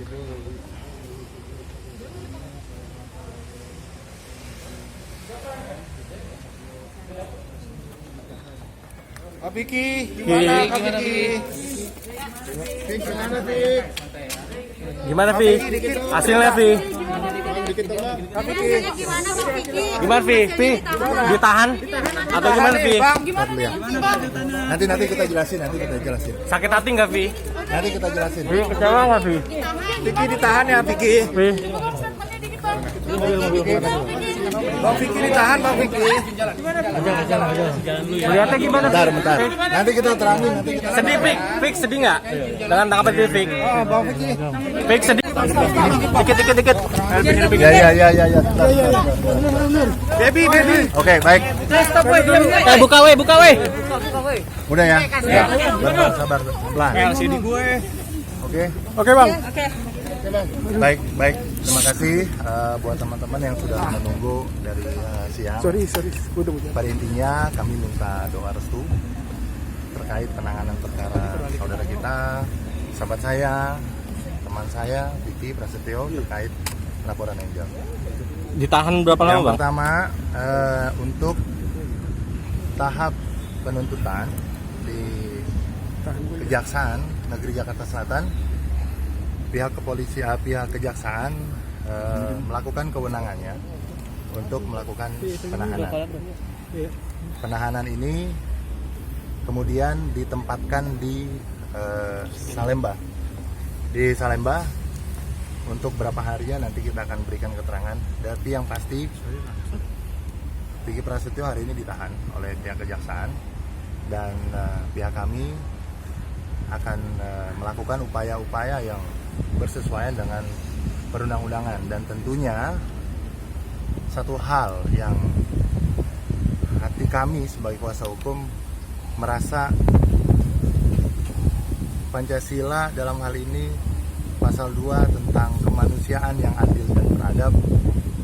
Pak Vicky, gimana Pak Vicky? Gimana Vicky? Gimana Vi? Hasilnya Vi? Gimana Vi? Vi? Ditahan? Atau gimana Vi? Nanti kita jelasin, Sakit hati nggak Vi? Nanti kita jelasin. Vi kecewa nggak Vi? Vicky ditahan ya Vicky. Vi? Bang Vicky ditahan Bang Vicky. Lihatnya gimana? Bentar. Nanti kita terangin. Sedih Vi? Fix sedih nggak? Dengan tanggapan Vi Fix? Oh Bang Vicky. Fix sedih? Dikit. Ya. Baby. Oke, baik. Buka weh. Udah ya. Sabar. Pelan. Sini gue. Oke Bang. Baik. Terima kasih buat teman-teman yang sudah menunggu dari siang. Sorry. Pada intinya kami minta doa restu terkait penanganan perkara saudara kita, sahabat saya, teman saya, Vicky Prasetyo, terkait laporan Angel. Ditahan berapa lama Yang Bang? pertama, untuk tahap penuntutan di Kejaksaan Negeri Jakarta Selatan, pihak kejaksaan melakukan kewenangannya untuk melakukan penahanan. Penahanan ini kemudian ditempatkan di Salemba. Di Salemba untuk berapa harinya nanti kita akan berikan keterangan. Tapi yang pasti Vicky Prasetyo hari ini ditahan oleh pihak kejaksaan dan pihak kami akan melakukan upaya-upaya yang bersesuaian dengan perundang-undangan, dan tentunya satu hal yang hati kami sebagai kuasa hukum merasa Pancasila dalam hal ini pasal 2 tentang kemanusiaan yang adil dan beradab,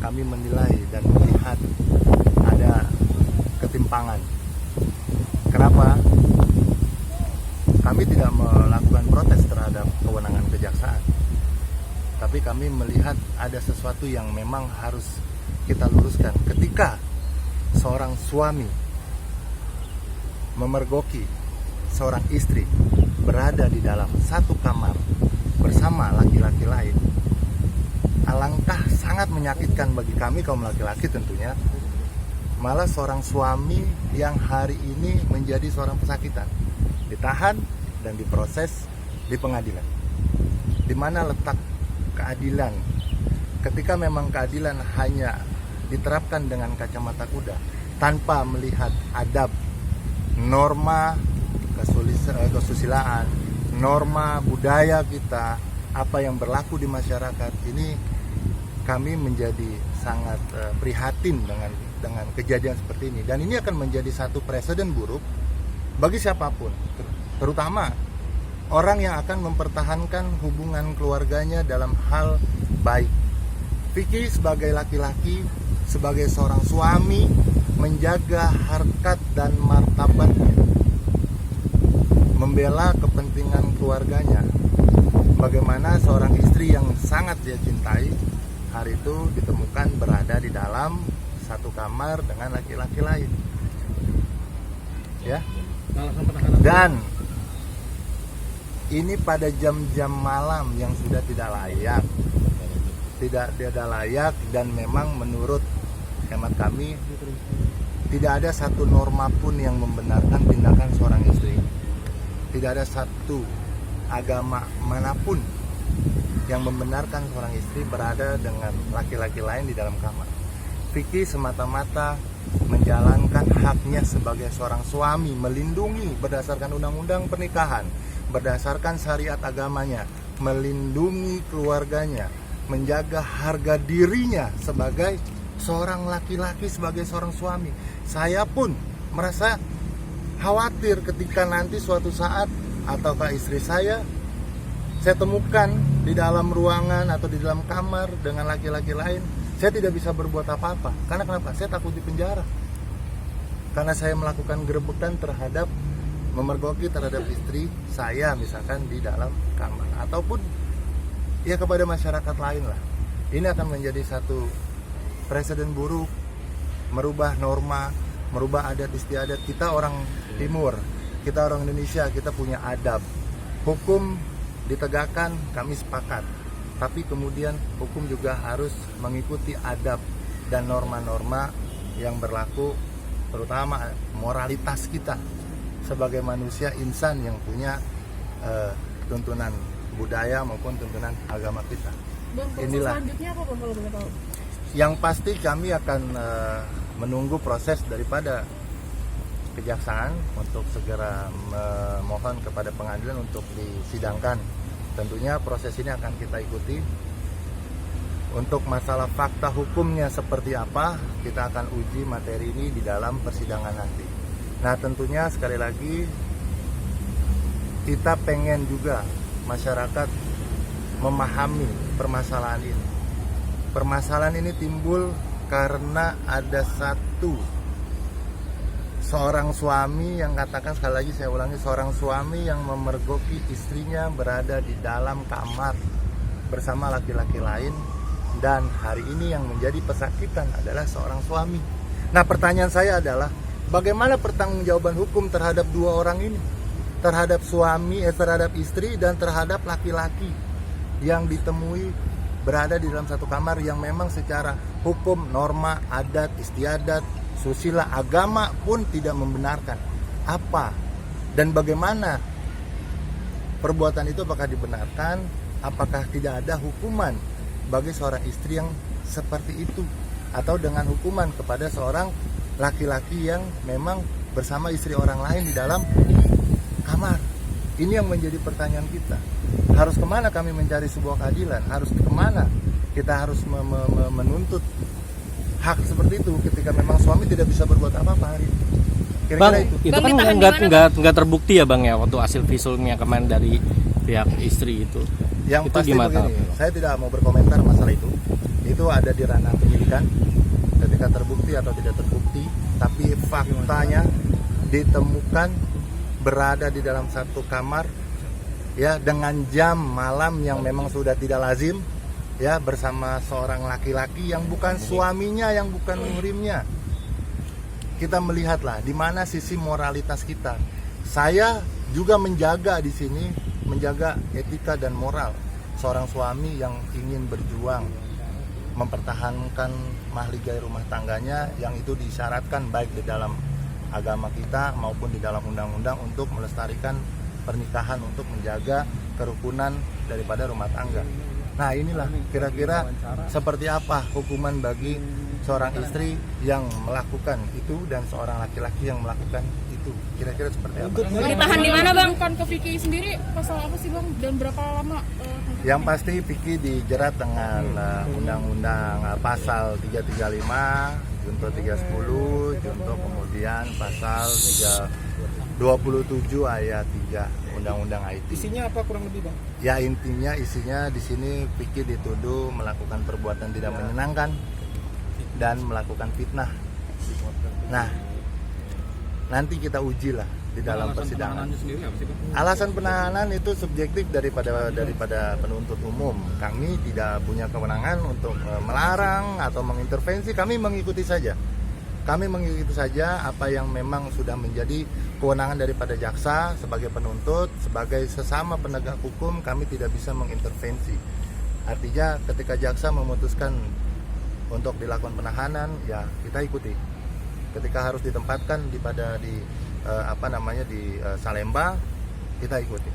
kami menilai dan melihat ada ketimpangan. Kenapa? Kami tidak melakukan protes terhadap kewenangan kejaksaan, tapi kami melihat ada sesuatu yang memang harus kita luruskan. Ketika seorang suami memergoki seorang istri berada di dalam satu kamar bersama laki-laki lain, alangkah sangat menyakitkan bagi kami kaum laki-laki tentunya. Malah seorang suami yang hari ini menjadi seorang pesakitan, ditahan dan diproses di pengadilan. Di mana letak keadilan? Ketika memang keadilan hanya diterapkan dengan kacamata kuda, tanpa melihat adab, norma kesusilaan, norma budaya kita, apa yang berlaku di masyarakat ini, kami menjadi sangat prihatin dengan kejadian seperti ini. Dan ini akan menjadi satu presiden buruk bagi siapapun, terutama orang yang akan mempertahankan hubungan keluarganya dalam hal baik. Vicky sebagai laki-laki, sebagai seorang suami, menjaga harkat dan martabatnya, membela kepentingan keluarganya. Bagaimana seorang istri yang sangat dia cintai hari itu ditemukan berada di dalam satu kamar dengan laki-laki lain, ya. Dan ini pada jam-jam malam yang sudah tidak layak, dan memang menurut hemat kami tidak ada satu norma pun yang membenarkan tindakan seorang istri. Tidak ada satu agama manapun yang membenarkan seorang istri berada dengan laki-laki lain di dalam kamar. Vicky semata-mata menjalankan haknya sebagai seorang suami, melindungi berdasarkan undang-undang pernikahan, berdasarkan syariat agamanya, melindungi keluarganya, menjaga harga dirinya sebagai seorang laki-laki, sebagai seorang suami. Saya pun merasa khawatir ketika nanti suatu saat ataukah istri saya temukan di dalam ruangan atau di dalam kamar dengan laki-laki lain. Saya tidak bisa berbuat apa-apa. Karena kenapa? Saya takut dipenjara. Karena saya melakukan gerebekan terhadap, memergoki terhadap istri saya misalkan di dalam kamar. Ataupun ya kepada masyarakat lain lah. Ini akan menjadi satu presiden buruk, merubah norma, merubah adat istiadat. Kita orang Timur, kita orang Indonesia, kita punya adab. Hukum ditegakkan, kami sepakat. Tapi kemudian hukum juga harus mengikuti adab dan norma-norma yang berlaku, terutama moralitas kita sebagai manusia insan yang punya tuntunan budaya maupun tuntunan agama kita. Bang, proses Inilah. selanjutnya apa Bang kalau boleh tahu? Yang pasti kami akan menunggu proses daripada kejaksaan untuk segera memohon kepada pengadilan untuk disidangkan. Tentunya proses ini akan kita ikuti. Untuk masalah fakta hukumnya seperti apa, kita akan uji materi ini di dalam persidangan nanti. Nah, tentunya sekali lagi kita pengen juga masyarakat memahami permasalahan ini. Permasalahan ini timbul karena ada seorang suami yang katakan, sekali lagi saya ulangi, seorang suami yang memergoki istrinya berada di dalam kamar bersama laki-laki lain, dan hari ini yang menjadi pesakitan adalah seorang suami. Nah, pertanyaan saya adalah bagaimana pertanggungjawaban hukum terhadap dua orang ini? Terhadap suami, terhadap istri, dan terhadap laki-laki yang ditemui berada di dalam satu kamar yang memang secara hukum, norma, adat, istiadat, susila, agama pun tidak membenarkan. Apa dan bagaimana perbuatan itu, apakah dibenarkan, apakah tidak ada hukuman bagi seorang istri yang seperti itu, atau dengan hukuman kepada seorang laki-laki yang memang bersama istri orang lain di dalam kamar. Ini yang menjadi pertanyaan kita. Harus kemana kami mencari sebuah keadilan? Harus kemana kita harus menuntut hak seperti itu ketika memang suami tidak bisa berbuat apa-apa hari ini? Kira-kira Bang, itu. itu Bang, kan ditahan di mana, nggak terbukti ya Bang ya waktu hasil visumnya kemarin dari pihak istri itu. Yang itu pasti gimana? begini, saya tidak mau berkomentar masalah itu. Itu ada di ranah penyidikan ketika terbukti atau tidak terbukti, tapi faktanya ditemukan berada di dalam satu kamar ya dengan jam malam yang memang sudah tidak lazim, ya, bersama seorang laki-laki yang bukan suaminya, yang bukan muhrimnya. Kita melihatlah di mana sisi moralitas kita. Saya juga menjaga di sini, menjaga etika dan moral seorang suami yang ingin berjuang mempertahankan mahligai rumah tangganya, yang itu disyaratkan baik di dalam agama kita maupun di dalam undang-undang untuk melestarikan pernikahan, untuk menjaga kerukunan daripada rumah tangga. Nah, inilah kira-kira seperti apa hukuman bagi seorang istri yang melakukan itu dan seorang laki-laki yang melakukan itu. Kira-kira seperti apa? Ditahan di mana Bang? Kan ke Vicky sendiri pasal apa sih Bang? Dan berapa lama? Yang pasti Vicky dijerat dengan undang-undang pasal 335, junto 310, junto kemudian pasal 327 ayat 3 Undang-Undang IT. Isinya apa kurang lebih Bang? Ya, intinya isinya di sini Vicky dituduh melakukan perbuatan tidak menyenangkan dan melakukan fitnah. Nah, nanti kita ujilah di dalam persidangan. Sendiri apa sih Bang? Alasan penahanan itu subjektif daripada penuntut umum. Kami tidak punya kewenangan untuk melarang atau mengintervensi. Kami mengikuti saja. Kami mengikuti saja apa yang memang sudah menjadi kewenangan daripada jaksa sebagai penuntut, sebagai sesama penegak hukum. Kami tidak bisa mengintervensi. Artinya ketika jaksa memutuskan untuk dilakukan penahanan, ya kita ikuti. Ketika harus ditempatkan di Salemba, kita ikuti.